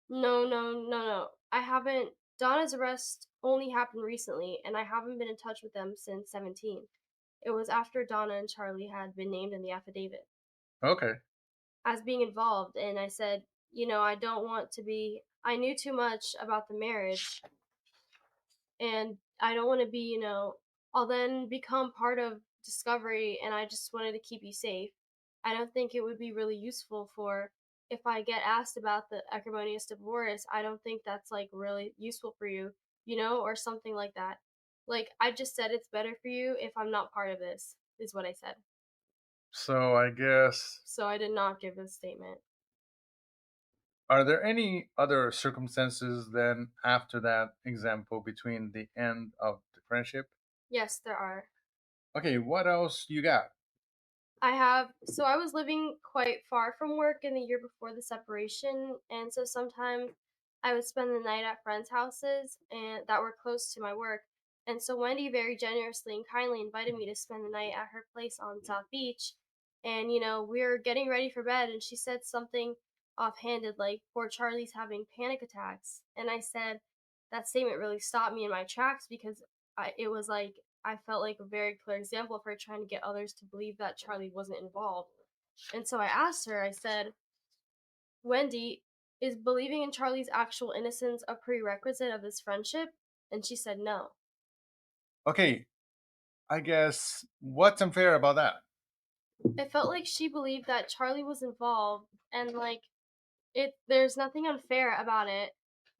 No, no, no, no. I haven't Donna's arrest only happened recently and I haven't been in touch with them since 17. It was after Donna and Charlie had been named in the affidavit Okay. as being involved and I said, I don't want to be I knew too much about the marriage and I don't want to be, I'll then become part of Discovery and I just wanted to keep you safe. I don't think it would be really useful for if I get asked about the acrimonious divorce, I don't think that's like really useful for you, or something like that. Like I just said it's better for you if I'm not part of this, is what I said. So I guess, So I did not give this statement. are there any other circumstances then after that example between the end of the friendship? Yes, there are. Okay, what else you got? I was living quite far from work in the year before the separation, and so sometimes I would spend the night at friends' houses and that were close to my work. And so Wendy very generously and kindly invited me to spend the night at her place on South Beach. And we were getting ready for bed and she said something offhanded like poor Charlie's having panic attacks. And I said that statement really stopped me in my tracks because it was like I felt like a very clear example of her trying to get others to believe that Charlie wasn't involved. And so I asked her, I said, Wendy, is believing in Charlie's actual innocence a prerequisite of this friendship? And she said no. Okay, I guess what's unfair about that? It felt like she believed that Charlie was involved and like there's nothing unfair about it.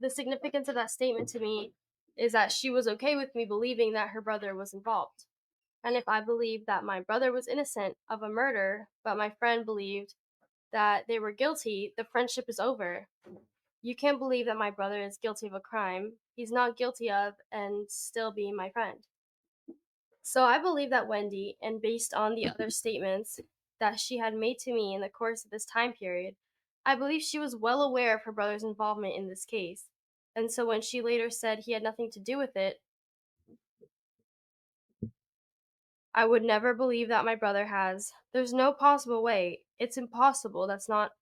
The significance of that statement to me is that she was okay with me believing that her brother was involved. And if I believed that my brother was innocent of a murder, but my friend believed that they were guilty, the friendship is over. You can't believe that my brother is guilty of a crime he's not guilty of and still be my friend. So I believe that Wendy, and based on the other statements that she had made to me in the course of this time period, I believe she was well aware of her brother's involvement in this case. And so when she later said he had nothing to do with it, I would never believe that my brother has. There's no possible way. It's impossible. That's not.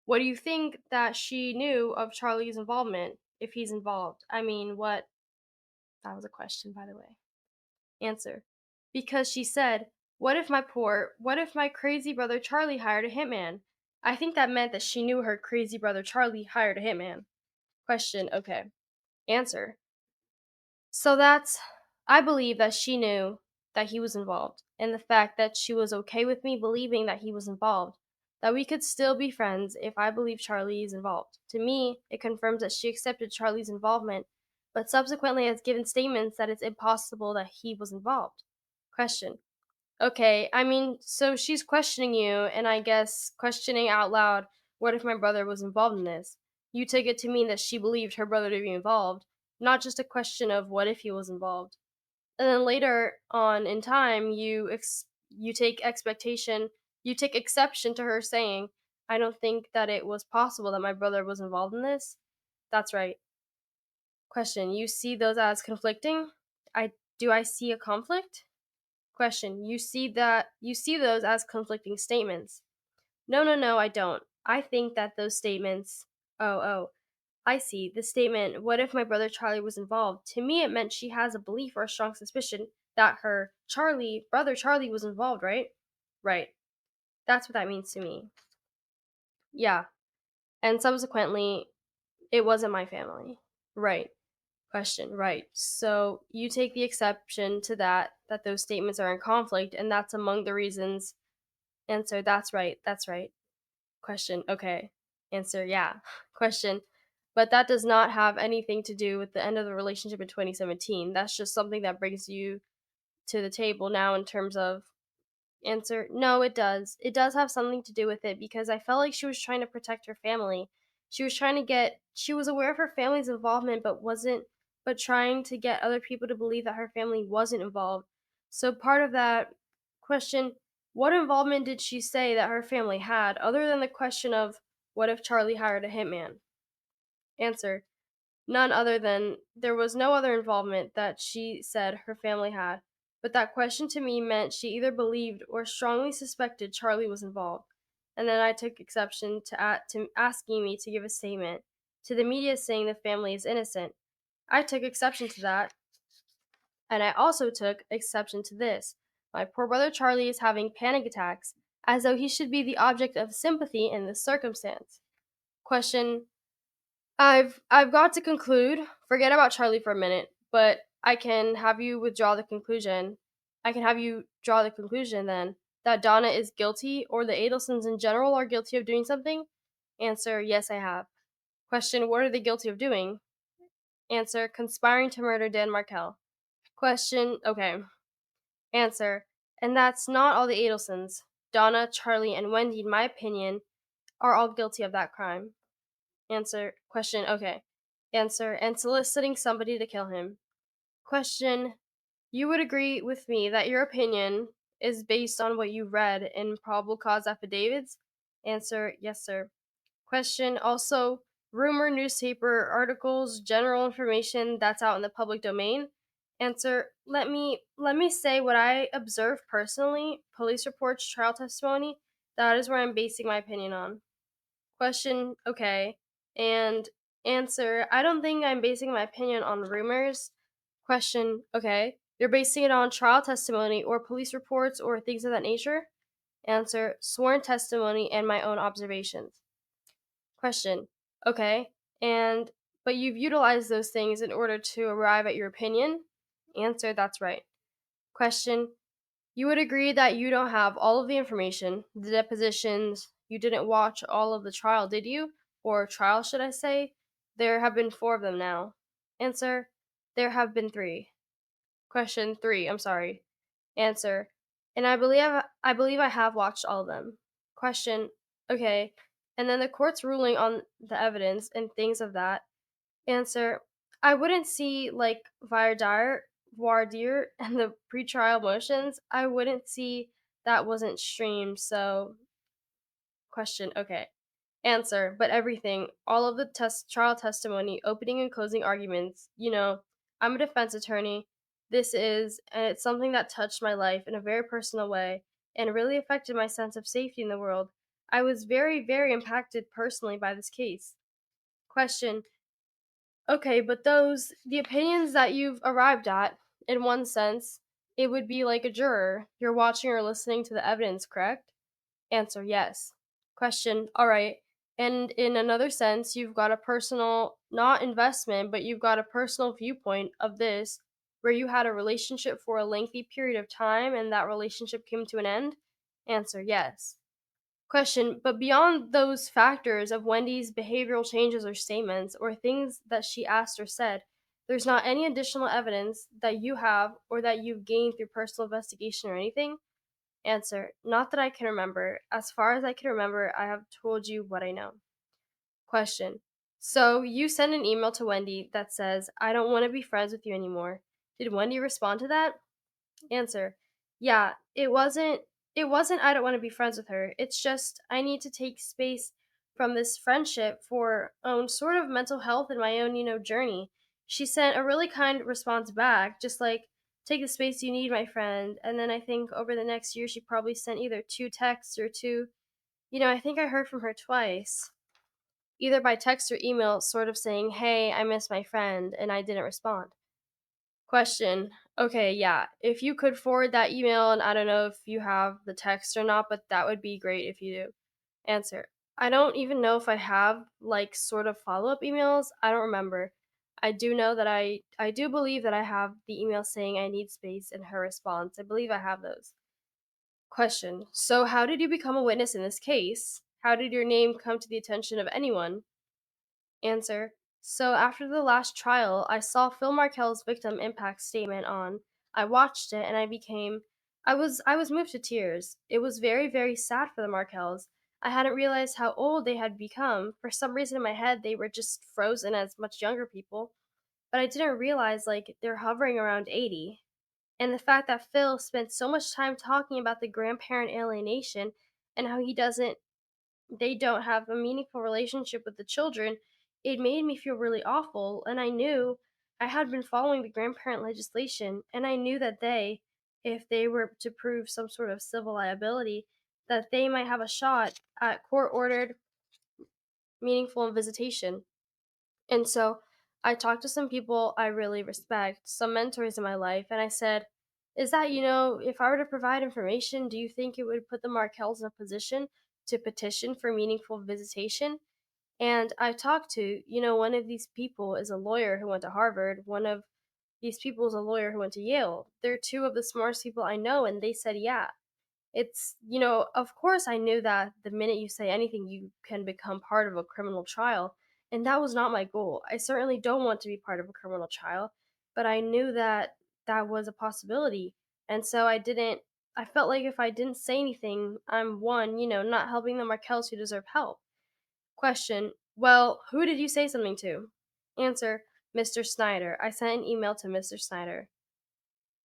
What do you think that she knew of Charlie's involvement if he's involved? I mean, what? That was a question, by the way. Answer. Because she said, what if my crazy brother Charlie hired a hitman? I think that meant that she knew her crazy brother Charlie hired a hitman. Question. Okay. Answer. So that's, I believe that she knew that he was involved, and the fact that she was okay with me believing that he was involved, that we could still be friends if I believe Charlie is involved. To me, it confirms that she accepted Charlie's involvement, but subsequently has given statements that it's impossible that he was involved. Question. Okay, I mean, so she's questioning you, and I guess questioning out loud, what if my brother was involved in this? You take it to mean that she believed her brother to be involved, not just a question of what if he was involved. And then later on in time, you take you take exception to her saying, "I don't think that it was possible that my brother was involved in this." That's right. Question: You see those as conflicting? I do. I see a conflict? Question: You see those as conflicting statements? No, no, no, I don't. I think that those statements. Oh, I see. The statement, what if my brother Charlie was involved? To me, it meant she has a belief or a strong suspicion that brother Charlie was involved, right? Right. That's what that means to me. Yeah. And subsequently, it wasn't my family. Right. Question, right. So you take the exception to that those statements are in conflict, and that's among the reasons. Answer, that's right, that's right. Question, okay. Answer, yeah. Question, but that does not have anything to do with the end of the relationship in 2017. That's just something that brings you to the table now in terms of. Answer, no, it does. It does have something to do with it because I felt like she was trying to protect her family. She was aware of her family's involvement, but trying to get other people to believe that her family wasn't involved. So part of that question, what involvement did she say that her family had, other than the question of what if Charlie hired a hitman? Answer, none other than there was no other involvement that she said her family had. But that question to me meant she either believed or strongly suspected Charlie was involved. And then I took exception to asking me to give a statement to the media saying the family is innocent. I took exception to that, and I also took exception to this. My poor brother Charlie is having panic attacks, as though he should be the object of sympathy in this circumstance. Question, I've got to conclude. Forget about Charlie for a minute, but I can have you withdraw the conclusion. I can have you draw the conclusion then that Donna is guilty or the Adelsons in general are guilty of doing something? Answer, yes, I have. Question, what are they guilty of doing? Answer, conspiring to murder Dan Markel. Question, okay. Answer, and that's not all the Adelsons. Donna, Charlie, and Wendy, in my opinion, are all guilty of that crime. Answer, question, okay. Answer, and soliciting somebody to kill him. Question, you would agree with me that your opinion is based on what you read in probable cause affidavits? Answer, yes, sir. Question, also, rumor, newspaper articles, general information that's out in the public domain? Answer, let me say what I observed personally, police reports, trial testimony, that is where I'm basing my opinion on. Question, okay. And answer, I don't think I'm basing my opinion on rumors. Question, okay. You're basing it on trial testimony or police reports or things of that nature? Answer, sworn testimony and my own observations. Question, okay. And but you've utilized those things in order to arrive at your opinion? Answer, that's right. Question, you would agree that you don't have all of the information, the depositions, you didn't watch all of the trial, did you? Or trial, should I say? There have been 4 of them now. Answer, there have been 3. Question 3, I'm sorry. Answer, and I believe I have watched all of them. Question, okay. And then the court's ruling on the evidence and things of that. Answer, I wouldn't see like voir dire and the pretrial motions. I wouldn't see that wasn't streamed. So, question, okay. Answer, but everything, all of the trial testimony, opening and closing arguments, I'm a defense attorney. And it's something that touched my life in a very personal way and really affected my sense of safety in the world. I was very, very impacted personally by this case. Question, okay, but the opinions that you've arrived at, in one sense, it would be like a juror. You're watching or listening to the evidence, correct? Answer, yes. Question, all right. And in another sense, you've got a personal, not investment, but you've got a personal viewpoint of this where you had a relationship for a lengthy period of time and that relationship came to an end? Answer, yes. Question, but beyond those factors of Wendy's behavioral changes or statements or things that she asked or said, there's not any additional evidence that you have or that you've gained through personal investigation or anything? Answer, not that I can remember. As far as I can remember, I have told you what I know. Question, so you sent an email to Wendy that says, I don't want to be friends with you anymore. Did Wendy respond to that? Answer, yeah, it wasn't I don't want to be friends with her. It's just I need to take space from this friendship for own sort of mental health and my own, journey. She sent a really kind response back, just like, take the space you need, my friend. And then I think over the next year she probably sent either 2 texts or 2, I think I heard from her twice. Either by text or email, sort of saying, hey, I miss my friend, and I didn't respond. Question. Okay, yeah. If you could forward that email, and I don't know if you have the text or not, but that would be great if you do. Answer. I don't even know if I have, like, sort of follow up emails. I don't remember. I do know that I do believe that I have the email saying I need space in her response. I believe I have those. Question. So how did you become a witness in this case? How did your name come to the attention of anyone? Answer. So after the last trial, I saw Phil Markel's victim impact statement on. I watched it and I was moved to tears. It was very, very sad for the Markels. I hadn't realized how old they had become. For some reason in my head they were just frozen as much younger people. But I didn't realize like they're hovering around 80. And the fact that Phil spent so much time talking about the grandparent alienation and how they don't have a meaningful relationship with the children, it made me feel really awful. And I knew I had been following the grandparent legislation, and I knew that if they were to prove some sort of civil liability, that they might have a shot at court ordered meaningful visitation. And so I talked to some people I really respect, some mentors in my life, and I said, is that, if I were to provide information, do you think it would put the Markels in a position to petition for meaningful visitation? And I talked to, one of these people is a lawyer who went to Harvard, one of these people is a lawyer who went to Yale. They're two of the smartest people I know, and they said, yeah. Of course, I knew that the minute you say anything, you can become part of a criminal trial. And that was not my goal. I certainly don't want to be part of a criminal trial, but I knew that that was a possibility. And so I felt like if I didn't say anything, I'm one, not helping the Markels who deserve help. Question. Well, who did you say something to? Answer. Mr. Snyder. I sent an email to Mr. Snyder.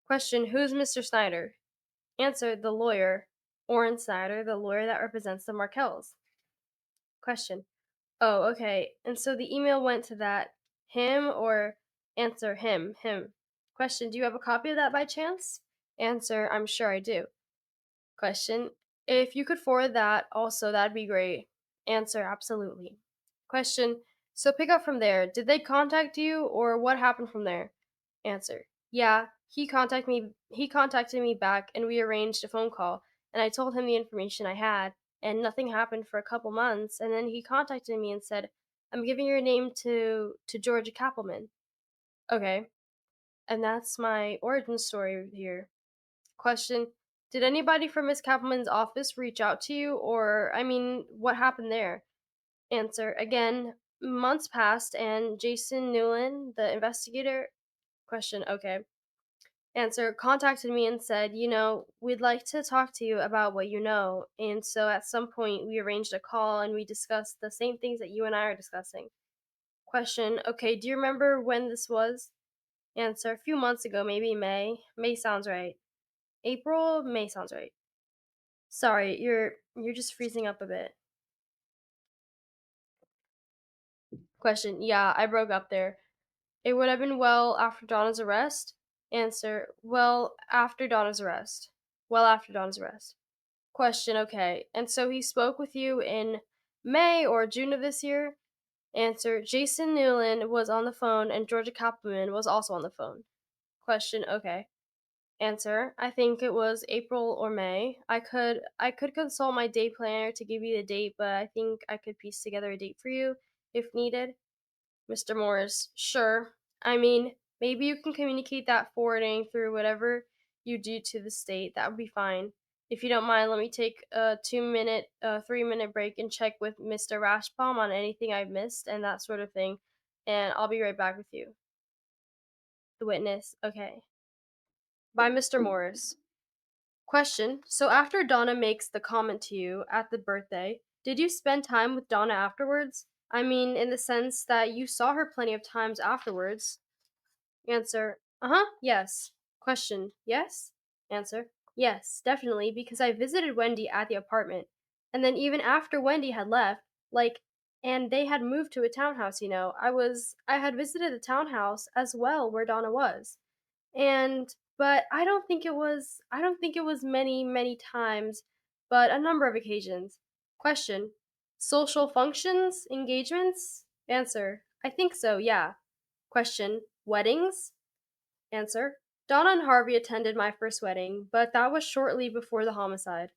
Question. Who's Mr. Snyder? Answer. The lawyer. Orrin Snyder, the lawyer that represents the Markels. Question. Oh, okay. And so the email went to that him or answer him. Question. Do you have a copy of that by chance? Answer. I'm sure I do. Question. If you could forward that also, that'd be great. Answer. Absolutely. Question. So pick up from there. Did they contact you or what happened from there? Answer. Yeah, he contacted me back and we arranged a phone call and I told him the information I had and nothing happened for a couple months and then he contacted me and said, "I'm giving your name to Georgia Kappelman." Okay. And that's my origin story here. Question. Did anybody from Miss Kappelman's office reach out to you or what happened there? Answer. Again, months passed and Jason Newland, the investigator. Question. Okay. Answer. Contacted me and said, we'd like to talk to you about what you know. And so at some point we arranged a call and we discussed the same things that you and I are discussing. Question. Okay, do you remember when this was? Answer. A few months ago, maybe May. May sounds right. April, May sounds right. Sorry, you're just freezing up a bit. Question. Yeah, I broke up there. It would have been well after Donna's arrest. Answer. Well after Donna's arrest. Well after Donna's arrest. Question. Okay. And so he spoke with you in May or June of this year? Answer. Jason Newland was on the phone and Georgia Kappelman was also on the phone. Question. Okay. Answer. I think it was April or May. I could consult my day planner to give you the date, but I think I could piece together a date for you if needed. Mr. Morris. Sure. Maybe you can communicate that forwarding through whatever you do to the state. That would be fine. If you don't mind, let me take a 2 minute, 3 minute break and check with Mr. Rashbaum on anything I've missed and that sort of thing. And I'll be right back with you. The witness. Okay. By Mr. Morris. Question. So after Donna makes the comment to you at the birthday, did you spend time with Donna afterwards? In the sense that you saw her plenty of times afterwards. Answer. Uh-huh, yes. Question. Yes? Answer. Yes, definitely, because I visited Wendy at the apartment. And then even after Wendy had left, and they had moved to a townhouse, I had visited the townhouse as well where Donna was. But I don't think it was many, many times, but a number of occasions. Question. Social functions? Engagements? Answer. I think so, yeah. Question. Weddings? Answer. Donna and Harvey attended my first wedding, but that was shortly before the homicide.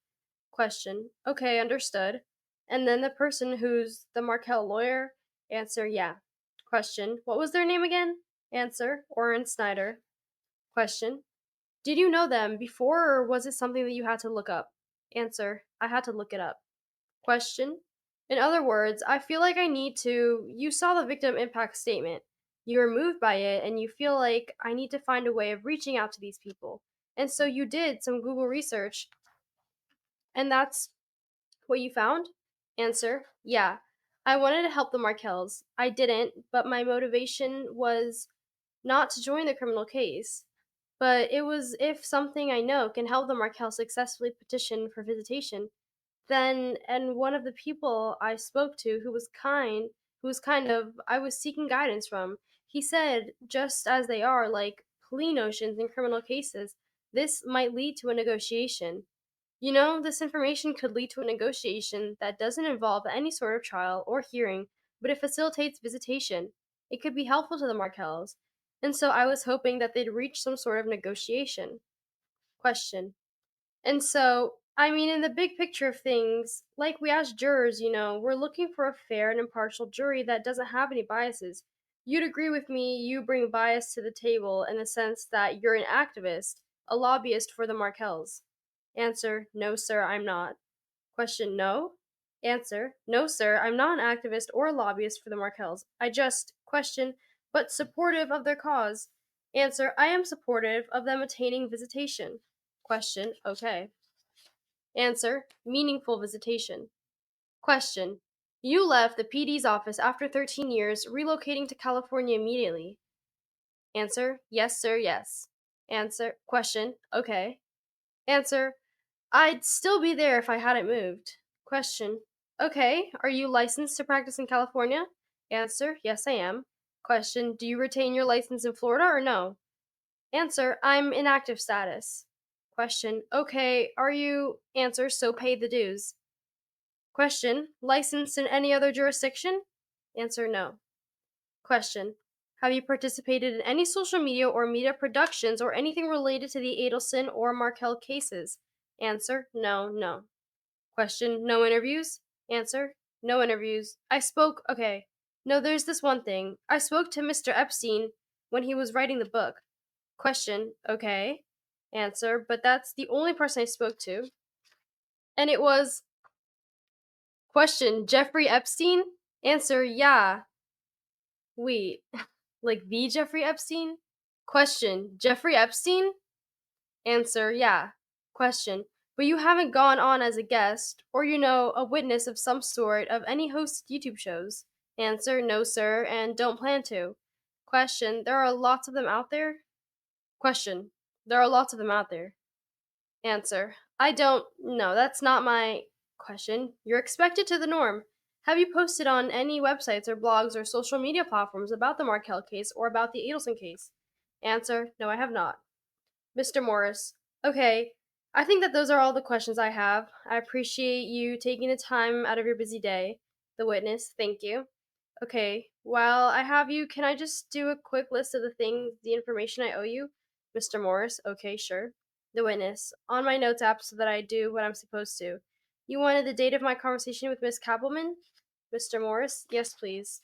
Question. Okay, understood. And then the person who's the Markel lawyer? Answer. Yeah. Question. What was their name again? Answer. Oren Snyder. Question. Did you know them before or was it something that you had to look up? Answer. I had to look it up. Question. In other words, I feel like I need to. You saw the victim impact statement. You were moved by it, and you feel like I need to find a way of reaching out to these people. And so you did some Google research, and that's what you found? Answer. Yeah. I wanted to help the Markels. I didn't, but my motivation was not to join the criminal case. But it was if something I know can help the Markel successfully petition for visitation, then and one of the people I spoke to I was seeking guidance from, he said, just as they are like plea notions in criminal cases, this might lead to a negotiation. This information could lead to a negotiation that doesn't involve any sort of trial or hearing, but it facilitates visitation. It could be helpful to the Markels. And so I was hoping that they'd reach some sort of negotiation. Question. And so, in the big picture of things, like we asked jurors, we're looking for a fair and impartial jury that doesn't have any biases. You'd agree with me, you bring bias to the table in the sense that you're an activist, a lobbyist for the Markels. Answer, no, sir, I'm not. Question, no? Answer, no, sir, I'm not an activist or a lobbyist for the Markels. I just, question, but supportive of their cause. Answer, I am supportive of them attaining visitation. Question, okay. Answer, meaningful visitation. Question, you left the PD's office after 13 years, relocating to California immediately. Answer, yes, sir, yes. Answer, question, okay. Answer, I'd still be there if I hadn't moved. Question, okay, are you licensed to practice in California? Answer, yes, I am. Question, do you retain your license in Florida or no? Answer, I'm in active status. Question, okay, are you? Answer, so pay the dues. Question, licensed in any other jurisdiction? Answer, no. Question, have you participated in any social media or media productions or anything related to the Adelson or Markel cases? Answer, no, no. Question, no interviews? Answer, no interviews. Okay. No, there's this one thing. I spoke to Mr. Epstein when he was writing the book. Question, okay. Answer, but that's the only person I spoke to. And it was, question, Jeffrey Epstein? Answer, yeah. Wait, like the Jeffrey Epstein? Question, Jeffrey Epstein? Answer, yeah. Question, but you haven't gone on as a guest, or a witness of some sort of any hosted YouTube shows. Answer, no, sir, and don't plan to. Question, there are lots of them out there? Question, there are lots of them out there. Answer, no, that's not my question. You're expected to the norm. Have you posted on any websites or blogs or social media platforms about the Markel case or about the Adelson case? Answer, no, I have not. Mr. Morris, okay, I think that those are all the questions I have. I appreciate you taking the time out of your busy day. The witness, thank you. Okay, while I have you, can I just do a quick list of the information I owe you? Mr. Morris, okay, sure. The witness, on my notes app so that I do what I'm supposed to. You wanted the date of my conversation with Miss Kappelman? Mr. Morris, yes, please.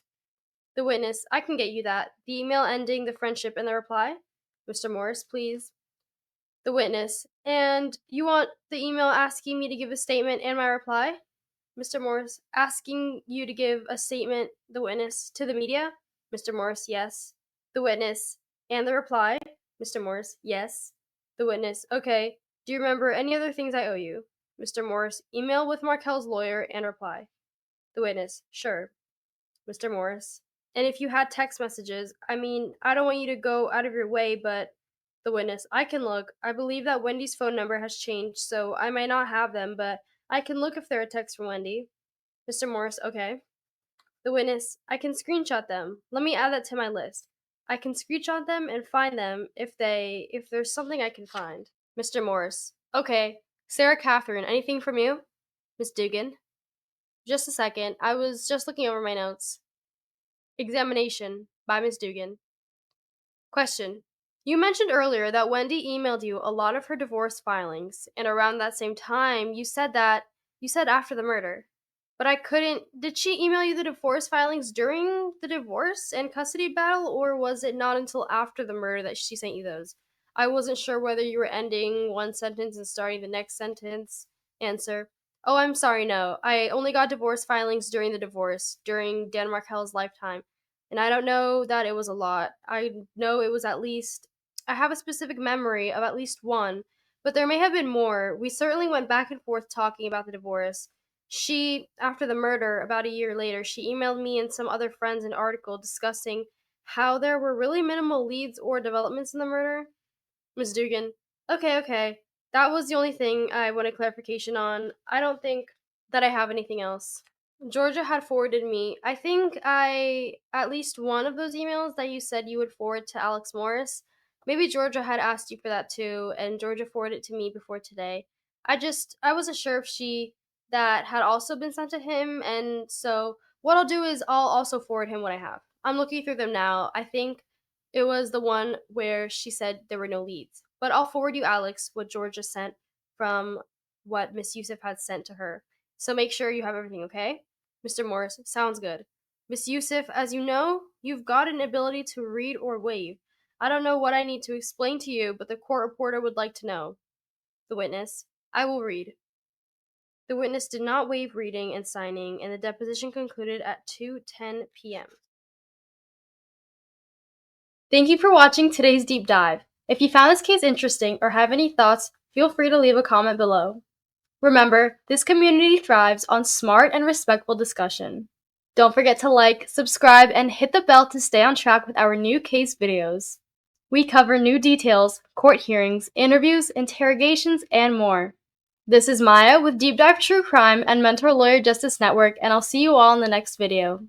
The witness, I can get you that. The email ending the friendship and the reply? Mr. Morris, please. The witness, and you want the email asking me to give a statement and my reply? Mr. Morris, asking you to give a statement, the witness, to the media? Mr. Morris, yes. The witness, and the reply? Mr. Morris, yes. The witness, okay. Do you remember any other things I owe you? Mr. Morris, email with Markel's lawyer and reply. The witness, sure. Mr. Morris, and if you had text messages, I don't want you to go out of your way, but the witness, I can look. I believe that Wendy's phone number has changed, so I might not have them, but I can look if they're a text from Wendy. Mr. Morris, okay. The witness, I can screenshot them. Let me add that to my list. I can screenshot them and find them if there's something I can find. Mr. Morris, okay. Sarah Catherine, anything from you? Miss Dugan, just a second. I was just looking over my notes. Examination by Miss Dugan. Question. You mentioned earlier that Wendy emailed you a lot of her divorce filings, and around that same time, you said after the murder. But I couldn't. Did she email you the divorce filings during the divorce and custody battle, or was it not until after the murder that she sent you those? I wasn't sure whether you were ending one sentence and starting the next sentence. Answer. Oh, I'm sorry, no. I only got divorce filings during the divorce, during Dan Markel's lifetime. And I don't know that it was a lot. I know it was at least. I have a specific memory of at least one, but there may have been more. We certainly went back and forth talking about the divorce. She, after the murder, about a year later, she emailed me and some other friends an article discussing how there were really minimal leads or developments in the murder. Ms. Dugan, okay. That was the only thing I wanted clarification on. I don't think that I have anything else. Georgia had forwarded me, I think at least one of those emails that you said you would forward to Alex Morris. Maybe Georgia had asked you for that too, and Georgia forwarded it to me before today. I wasn't sure if that had also been sent to him, and so what I'll do is I'll also forward him what I have. I'm looking through them now. I think it was the one where she said there were no leads. But I'll forward you, Alex, what Georgia sent from what Miss Yousuf had sent to her. So make sure you have everything, okay? Mr. Morris, sounds good. Miss Yousuf, as you know, you've got an ability to read or wave. I don't know what I need to explain to you, but the court reporter would like to know. The witness, I will read. The witness did not waive reading and signing, and the deposition concluded at 2:10 p.m. Thank you for watching today's deep dive. If you found this case interesting or have any thoughts, feel free to leave a comment below. Remember, this community thrives on smart and respectful discussion. Don't forget to like, subscribe, and hit the bell to stay on track with our new case videos. We cover new details, court hearings, interviews, interrogations, and more. This is Maya with Deep Dive True Crime and Mentor Lawyer Justice Network, and I'll see you all in the next video.